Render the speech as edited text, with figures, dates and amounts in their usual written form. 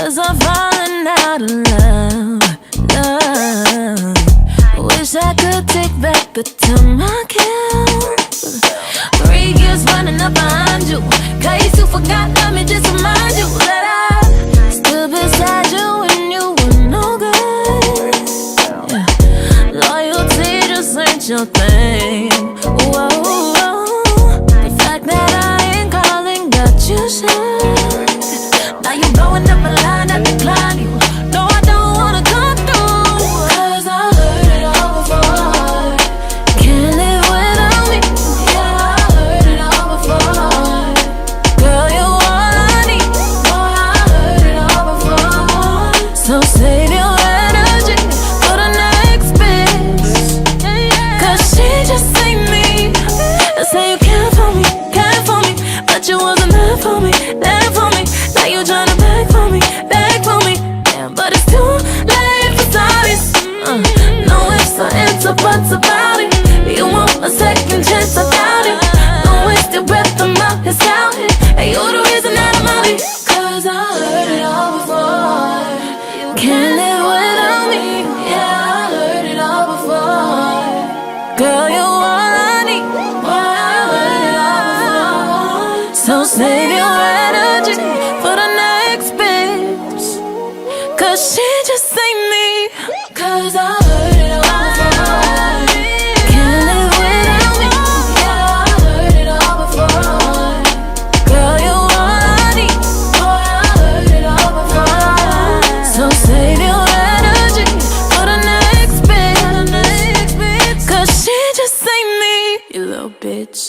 'cause I'm falling out of love. Wish I could take back the time I killed. 3 years running up behind you. Case you forgot, let me just remind you that I stood beside you when you were no good. Yeah. Loyalty just ain't your thing. Whoa, the fact that I ain't calling got you shook. Now you blowing up a line that decline you. No, I don't wanna come through, 'cause I heard it all before. Can't live without me. Yeah, I heard it all before. Girl, you're all I need. Boy, I heard it all before. So save your energy for the next bitch, 'cause she just ain't me. They say you care for me, but you wasn't there for me, there for me. Now you tryna beg for me, yeah, but it's too late for sorries. No ifs or ands or buts about it. You want a second chance, I doubt it. Don't waste your breath, I'm out here shouting. Hey, you're the reason that I'm out here, 'cause I heard it all before. Can't live without me. Yeah, I heard it all before. Girl, you're all I need. Boy, I heard it all before. So save your energy for the next bitch, 'cause she just ain't me. 'Cause I heard it all before. Can't live without me. Yeah, I heard it all before. Girl, you're all I need. Boy, I heard it all before. So save your energy for the next bitch, 'cause she just ain't me, you little bitch.